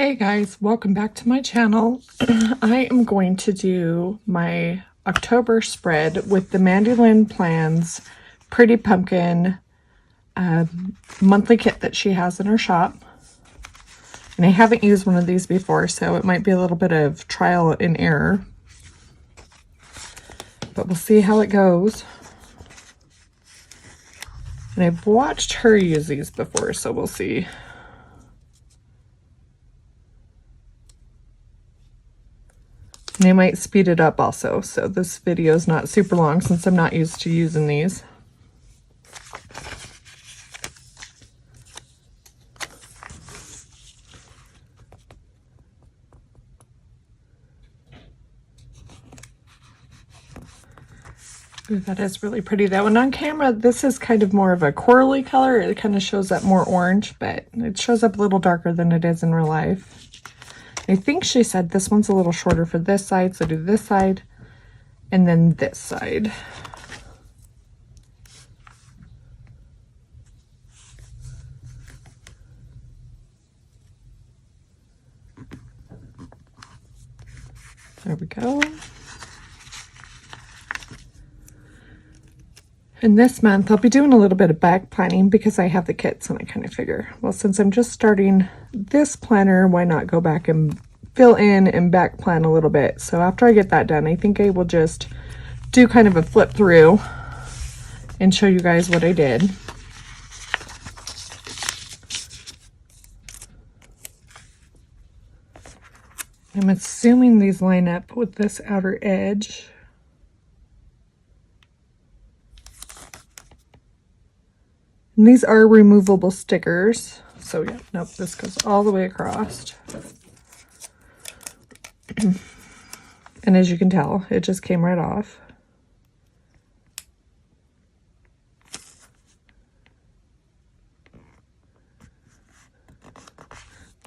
Hey guys, welcome back to my channel. I am going to do my October spread with the Mandy Lynn Plans Pretty Pumpkin monthly kit that she has in her shop. And I haven't used one of these before, so it might be a little bit of trial and error. But we'll see how it goes. And I've watched her use these before, so we'll see. And I might speed it up also, so this video is not super long since I'm not used to using these. Ooh, that is really pretty though. And on camera, this is kind of more of a corally color. It kind of shows up more orange, but it shows up a little darker than it is in real life. I think she said this one's a little shorter for this side, so do this side and then this side. There we go. And this month, I'll be doing a little bit of back planning because I have the kits, and I kind of figure, well, since I'm just starting this planner, why not go back and fill in and back plan a little bit. So after I get that done, I think I will just do kind of a flip through and show you guys what I did. I'm assuming these line up with this outer edge. And these are removable stickers. So yeah, nope, this goes all the way across. And as you can tell, it just came right off.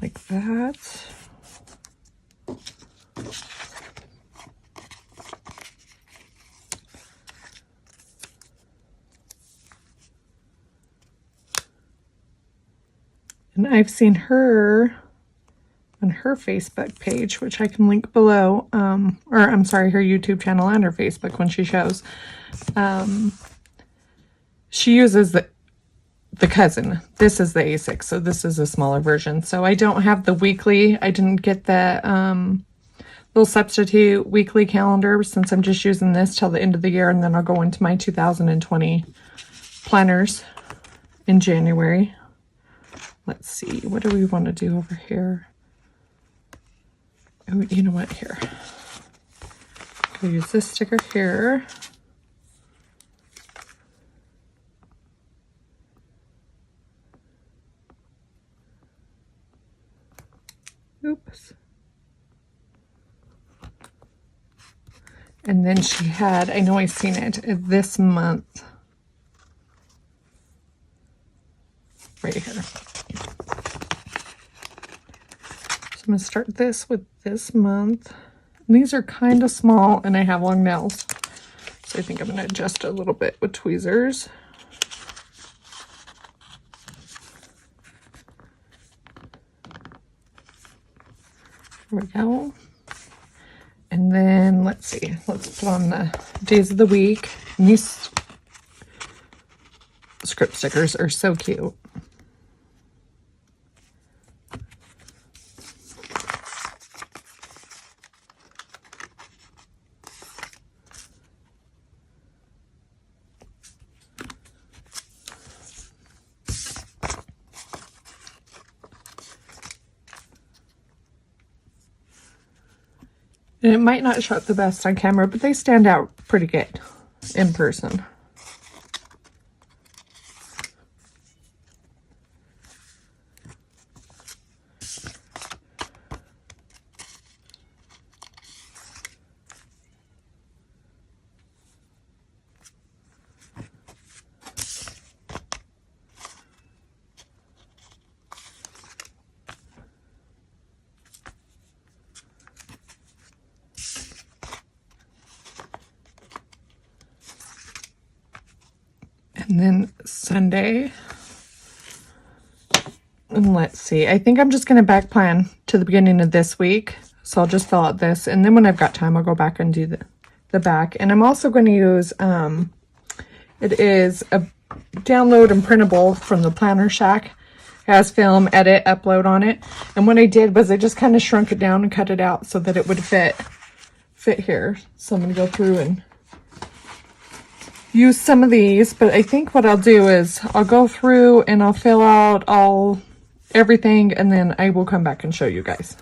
Like that. And I've seen her on her Facebook page, which I can link below, or I'm sorry, her YouTube channel and her Facebook when she shows. She uses the cousin. This is the A6, so this is a smaller version. So I don't have the weekly. I didn't get the little substitute weekly calendar since I'm just using this till the end of the year, and then I'll go into my 2020 planners in January. Let's see, what do we want to do over here? Oh, you know what, here. I'll use this sticker here. Oops. And then she had, I know I've seen it this month. Right here. So I'm going to start this with this month. And these are kind of small and I have long nails. So I think I'm going to adjust a little bit with tweezers. There we go. And then let's see, let's put on the days of the week. And these script stickers are so cute. And it might not show up the best on camera, but they stand out pretty good in person. And then Sunday, And let's see, I think I'm just going to back plan to the beginning of this week. So I'll just fill out this, and then when I've got time, I'll go back and do the back. And I'm also going to use, it is a download and printable from the Planner Shack. It has film, edit, upload on it. And what I did was I just kind of shrunk it down and cut it out so that it would fit here. So I'm going to go through and use some of these, but I think what I'll do is I'll go through and I'll fill out everything, and then I will come back and show you guys.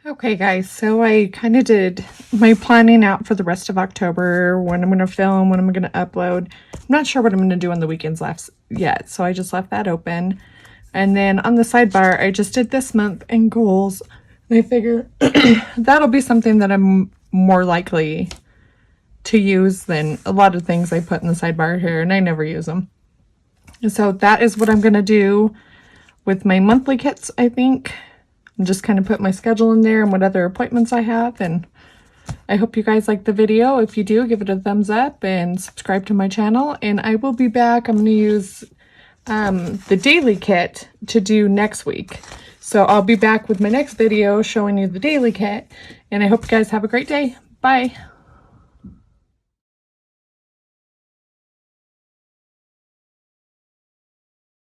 Okay, guys, so I kind of did my planning out for the rest of October, when I'm going to film, when I'm going to upload. I'm not sure what I'm going to do on the weekends left yet, so I just left that open. And then on the sidebar, I just did this month and goals. And I figure that'll be something that I'm more likely to use than a lot of things I put in the sidebar here, and I never use them. And so that is what I'm going to do with my monthly kits, I think. And just kind of put my schedule in there and what other appointments I have. And I hope you guys like the video. If you do, give it a thumbs up and subscribe to my channel. And I will be back. I'm going to use the daily kit to do next week. So I'll be back with my next video showing you the daily kit. And I hope you guys have a great day. Bye.